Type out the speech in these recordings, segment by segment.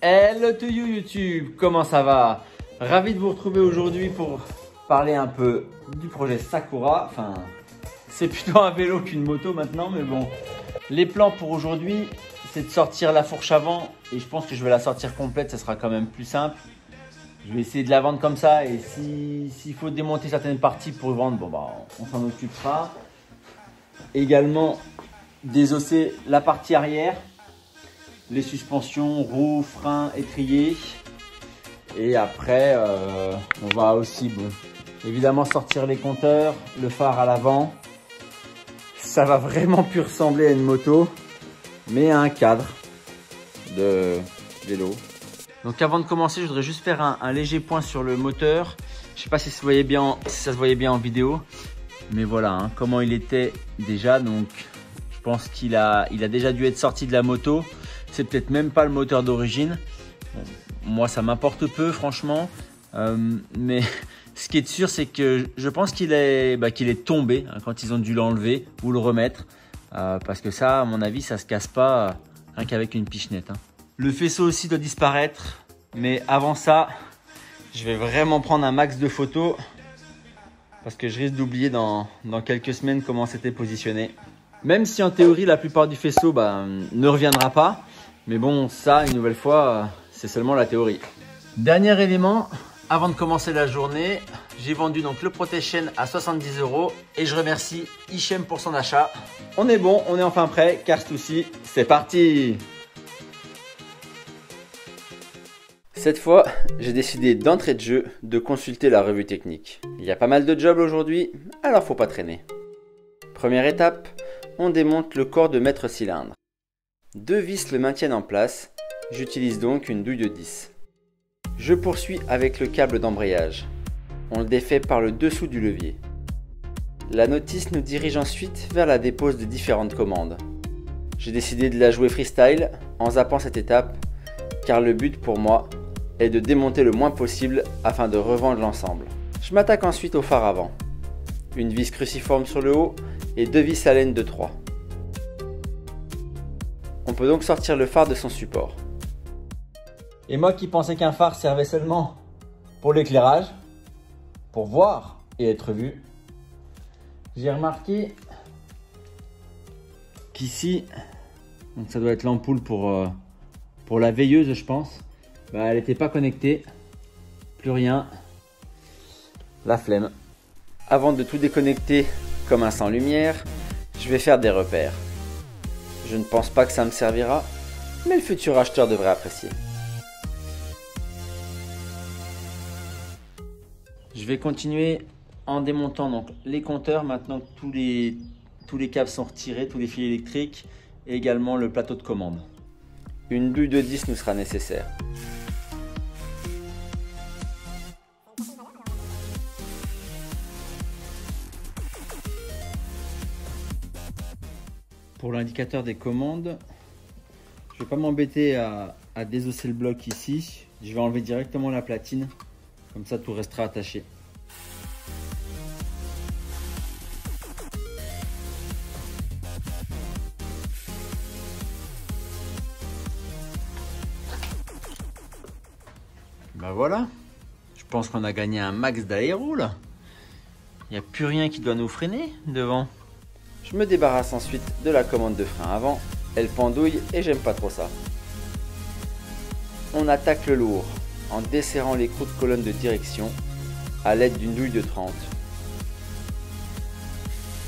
Hello to you YouTube, comment ça va? Ravi de vous retrouver aujourd'hui pour parler un peu du projet Sakura. Enfin, c'est plutôt un vélo qu'une moto maintenant, mais bon. Les plans pour aujourd'hui, c'est de sortir la fourche avant et je pense que je vais la sortir complète, ça sera quand même plus simple. Je vais essayer de la vendre comme ça et s'il faut démonter certaines parties pour vendre, bon bah on s'en occupera. Également désosser la partie arrière, les suspensions, roues, freins, étriers. Et après, on va aussi, bon, évidemment sortir les compteurs, le phare à l'avant. Ça va vraiment plus ressembler à une moto, mais à un cadre de vélo. Donc avant de commencer, je voudrais juste faire un léger point sur le moteur. Je sais pas si ça se voyait bien en vidéo, mais voilà hein, comment il était déjà. Donc je pense qu'il a déjà dû être sorti de la moto. C'est peut-être même pas le moteur d'origine. Bon, moi ça m'importe peu franchement, mais ce qui est sûr c'est que je pense qu'il est tombé hein, quand ils ont dû l'enlever ou le remettre, parce que ça à mon avis ça se casse pas rien qu'avec une pichenette hein. Le faisceau aussi doit disparaître, mais avant ça, je vais vraiment prendre un max de photos parce que je risque d'oublier dans quelques semaines comment c'était positionné. Même si en théorie, la plupart du faisceau ne reviendra pas. Mais bon, ça, une nouvelle fois, c'est seulement la théorie. Dernier élément, avant de commencer la journée, j'ai vendu donc le Protection à 70 € et je remercie Hichem pour son achat. On est bon, on est enfin prêt, Karstouci, c'est parti! Cette fois, j'ai décidé d'entrée de jeu de consulter la revue technique. Il y a pas mal de jobs aujourd'hui, alors faut pas traîner. Première étape, on démonte le corps de maître cylindre. 2 vis le maintiennent en place, j'utilise donc une douille de 10. Je poursuis avec le câble d'embrayage. On le défait par le dessous du levier. La notice nous dirige ensuite vers la dépose de différentes commandes. J'ai décidé de la jouer freestyle en zappant cette étape, car le but pour moi est de démonter le moins possible afin de revendre l'ensemble. Je m'attaque ensuite au phare avant. Une vis cruciforme sur le haut et 2 vis à laine de 3. On peut donc sortir le phare de son support. Et moi qui pensais qu'un phare servait seulement pour l'éclairage, pour voir et être vu, j'ai remarqué qu'ici, donc ça doit être l'ampoule pour la veilleuse je pense, elle n'était pas connectée, plus rien, la flemme. Avant de tout déconnecter comme un sans lumière, je vais faire des repères. Je ne pense pas que ça me servira, mais le futur acheteur devrait apprécier. Je vais continuer en démontant donc les compteurs maintenant que tous les câbles sont retirés, tous les fils électriques et également le plateau de commande. Une douille de 10 nous sera nécessaire. Pour l'indicateur des commandes, je ne vais pas m'embêter à désosser le bloc ici. Je vais enlever directement la platine, comme ça tout restera attaché. Ben voilà, je pense qu'on a gagné un max d'aéro là. Il n'y a plus rien qui doit nous freiner devant. Je me débarrasse ensuite de la commande de frein avant, elle pendouille et j'aime pas trop ça. On attaque le lourd en desserrant l'écrou de colonne de direction à l'aide d'une douille de 30.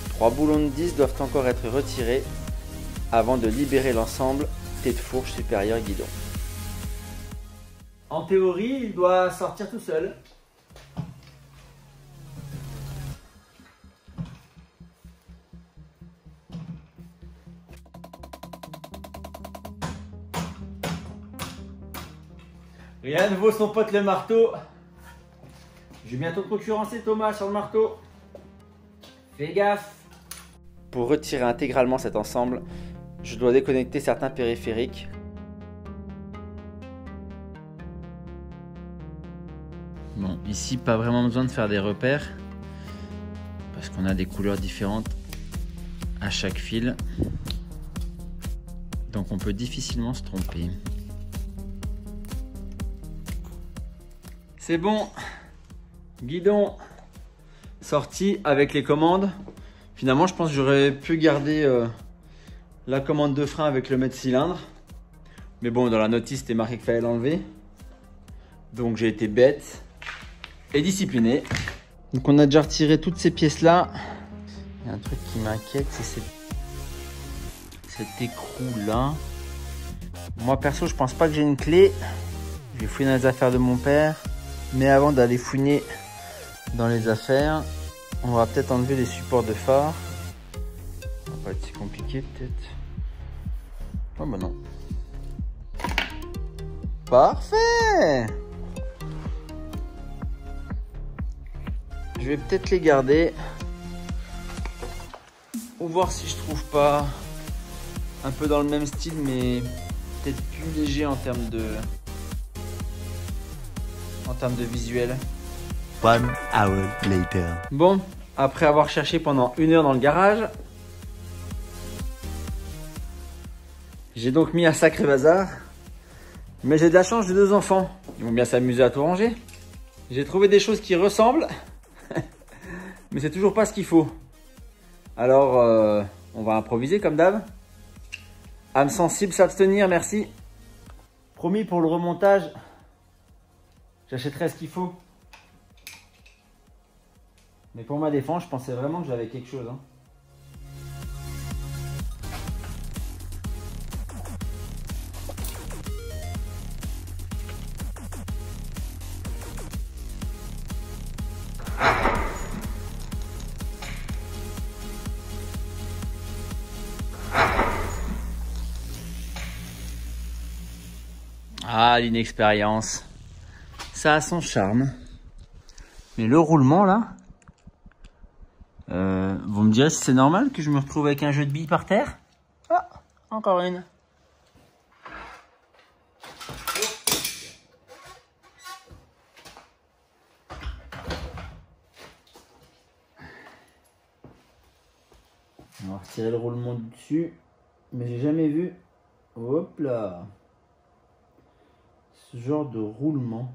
3 boulons de 10 doivent encore être retirés avant de libérer l'ensemble tête de fourche supérieure guidon. En théorie, il doit sortir tout seul. Rien ne vaut son pote le marteau. Je vais bientôt te concurrencer Thomas sur le marteau. Fais gaffe. Pour retirer intégralement cet ensemble, je dois déconnecter certains périphériques. Bon, ici pas vraiment besoin de faire des repères parce qu'on a des couleurs différentes à chaque fil. Donc on peut difficilement se tromper. C'est bon. Guidon sorti avec les commandes. Finalement, je pense que j'aurais pu garder la commande de frein avec le mètre cylindre. Mais bon, dans la notice, c'était marqué qu'il fallait l'enlever. Donc j'ai été bête et discipliné. Donc on a déjà retiré toutes ces pièces-là. Il y a un truc qui m'inquiète, c'est cet écrou-là. Moi perso, je pense pas que j'ai une clé. Je vais fouiller dans les affaires de mon père. Mais avant d'aller fouiner dans les affaires, on va peut-être enlever les supports de phare. Ça va pas être si compliqué peut-être. Oh bah non. Parfait! Je vais peut-être les garder. Ou voir si je trouve pas un peu dans le même style, mais peut-être plus léger en termes de visuel. 1 hour later. Bon, après avoir cherché pendant 1 heure dans le garage, j'ai donc mis un sacré bazar. Mais j'ai de la chance, j'ai 2 enfants. Ils vont bien s'amuser à tout ranger. J'ai trouvé des choses qui ressemblent. Mais c'est toujours pas ce qu'il faut. Alors, on va improviser comme d'hab. Âme sensible, s'abstenir, merci. Promis, pour le remontage, j'achèterai ce qu'il faut. Mais pour ma défense, je pensais vraiment que j'avais quelque chose. Hein. Ah, l'inexpérience. Ça a son charme. Mais le roulement là, vous me direz si c'est normal que je me retrouve avec un jeu de billes par terre? Ah, encore une. On va retirer le roulement du dessus. Mais j'ai jamais vu. Hop là. Ce genre de roulement.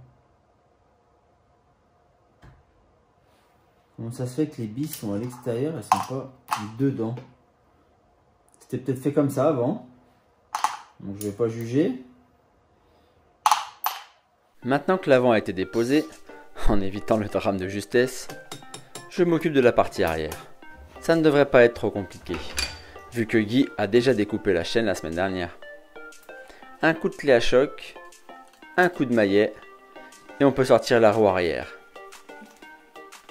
Comment ça se fait que les billes sont à l'extérieur, elles sont pas dedans? C'était peut-être fait comme ça avant. Donc je vais pas juger. Maintenant que l'avant a été déposé, en évitant le drame de justesse, je m'occupe de la partie arrière. Ça ne devrait pas être trop compliqué, vu que Guy a déjà découpé la chaîne la semaine dernière. Un coup de clé à choc, un coup de maillet, et on peut sortir la roue arrière.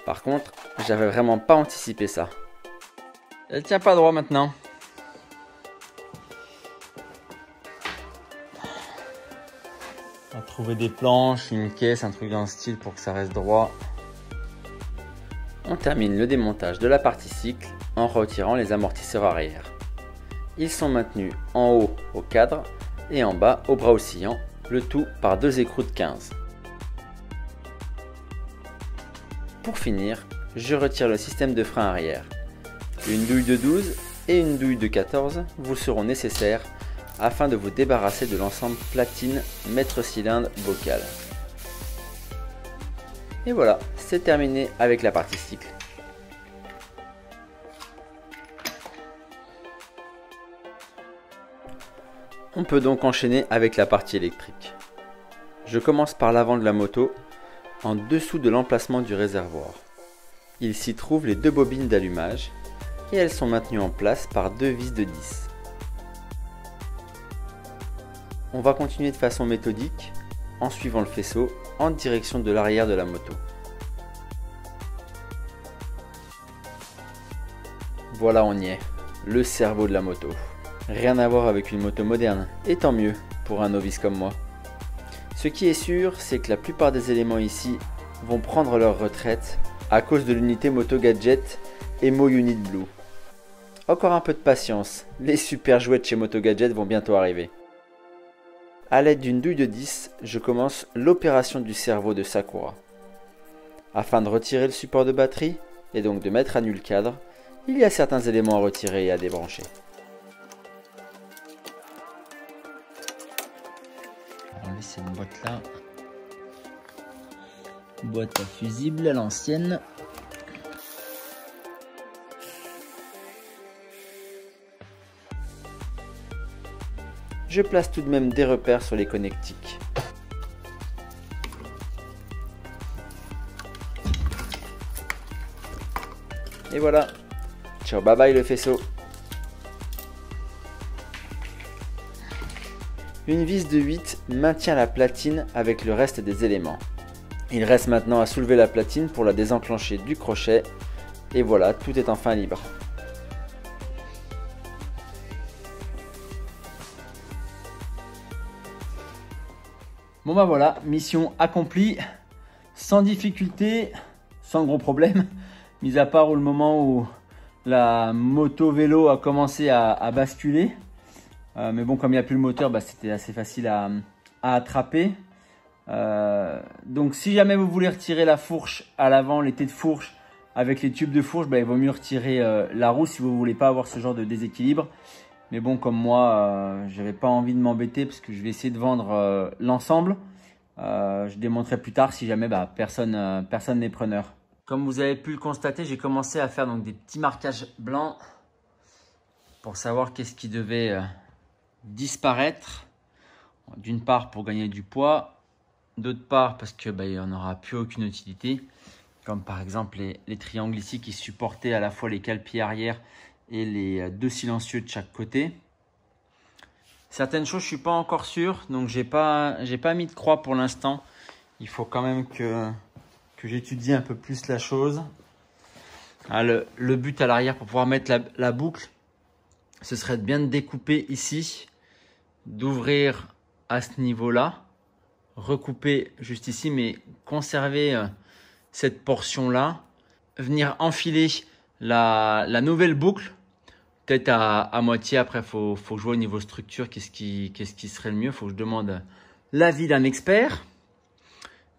Par contre, j'avais vraiment pas anticipé ça. Elle tient pas droit maintenant. On va trouver des planches, une caisse, un truc dans le style pour que ça reste droit. On termine le démontage de la partie cycle en retirant les amortisseurs arrière. Ils sont maintenus en haut au cadre et en bas au bras oscillant, le tout par 2 écrous de 15. Pour finir, je retire le système de frein arrière. Une douille de 12 et une douille de 14 vous seront nécessaires afin de vous débarrasser de l'ensemble platine, mètre cylindre, bocal. Et voilà, c'est terminé avec la partie cycle. On peut donc enchaîner avec la partie électrique. Je commence par l'avant de la moto, en dessous de l'emplacement du réservoir. Il s'y trouve les 2 bobines d'allumage et elles sont maintenues en place par 2 vis de 10. On va continuer de façon méthodique en suivant le faisceau en direction de l'arrière de la moto. Voilà, on y est, le cerveau de la moto. Rien à voir avec une moto moderne, et tant mieux pour un novice comme moi. Ce qui est sûr, c'est que la plupart des éléments ici vont prendre leur retraite à cause de l'unité Moto Gadget Emo Unit Blue. Encore un peu de patience, les super jouets de chez Moto Gadget vont bientôt arriver. A l'aide d'une douille de 10, je commence l'opération du cerveau de Sakura. Afin de retirer le support de batterie, et donc de mettre à nu le cadre, il y a certains éléments à retirer et à débrancher. On va enlever cette boîte là. Boîte à fusibles à l'ancienne. Je place tout de même des repères sur les connectiques. Et voilà. Ciao, bye bye le faisceau. Une vis de 8 maintient la platine avec le reste des éléments. Il reste maintenant à soulever la platine pour la désenclencher du crochet. Et voilà, tout est enfin libre. Bon bah voilà, mission accomplie, sans difficulté, sans gros problème, mis à part au moment où la moto vélo a commencé à basculer. Mais bon, comme il n'y a plus le moteur, bah, c'était assez facile à attraper. Donc si jamais vous voulez retirer la fourche à l'avant, les têtes de fourche avec les tubes de fourche, bah, il vaut mieux retirer la roue si vous ne voulez pas avoir ce genre de déséquilibre. Mais bon, comme moi, je n'avais pas envie de m'embêter parce que je vais essayer de vendre l'ensemble. Je démontrerai plus tard si jamais personne n'est preneur. Comme vous avez pu le constater, j'ai commencé à faire donc des petits marquages blancs pour savoir qu'est-ce qui devait disparaître. D'une part pour gagner du poids, d'autre part parce que il n'y en aura plus aucune utilité. Comme par exemple les triangles ici qui supportaient à la fois les cale-pieds arrière et les deux silencieux de chaque côté. Certaines choses, je suis pas encore sûr, donc j'ai pas mis de croix pour l'instant. Il faut quand même que j'étudie un peu plus la chose. Ah, le but à l'arrière pour pouvoir mettre la boucle, ce serait de bien découper ici, d'ouvrir à ce niveau-là, recouper juste ici, mais conserver cette portion-là, venir enfiler la nouvelle boucle, peut-être à moitié. Après, faut jouer au niveau structure, qu'est-ce qui serait le mieux. Faut que je demande l'avis d'un expert.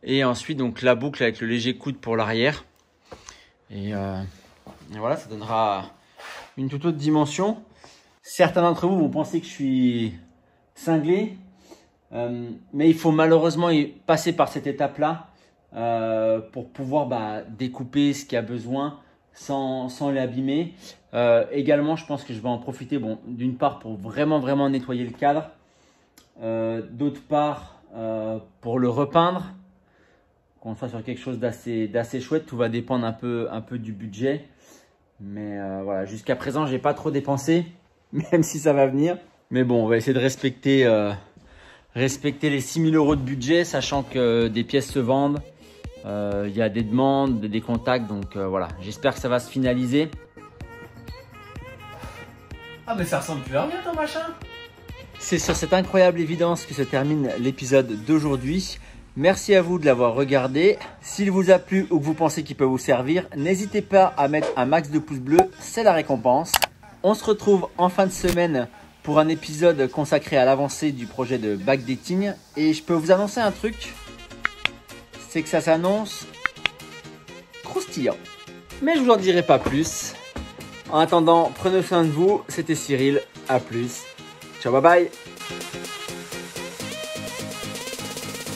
Et ensuite, donc la boucle avec le léger coude pour l'arrière. Et voilà, ça donnera une toute autre dimension. Certains d'entre vous vont penser que je suis cinglé. Mais il faut malheureusement passer par cette étape-là pour pouvoir découper ce qu'il y a besoin sans l'abîmer. Également, je pense que je vais en profiter, d'une part pour vraiment nettoyer le cadre, d'autre part pour le repeindre, qu'on soit sur quelque chose d'assez chouette. Tout va dépendre un peu du budget. Mais voilà, jusqu'à présent, j'ai pas trop dépensé, même si ça va venir. Mais bon, on va essayer de respecter les 6 000 € de budget, sachant que des pièces se vendent. Il y a des demandes, des contacts, donc voilà. J'espère que ça va se finaliser. Ah mais ça ressemble plus à rien ton machin. C'est sur cette incroyable évidence que se termine l'épisode d'aujourd'hui. Merci à vous de l'avoir regardé. S'il vous a plu ou que vous pensez qu'il peut vous servir, n'hésitez pas à mettre un max de pouces bleus, c'est la récompense. On se retrouve en fin de semaine pour un épisode consacré à l'avancée du projet de backdating. Et je peux vous annoncer un truc, c'est que ça s'annonce croustillant. Mais je vous en dirai pas plus. En attendant, prenez soin de vous. C'était Cyril. À plus. Ciao, bye bye.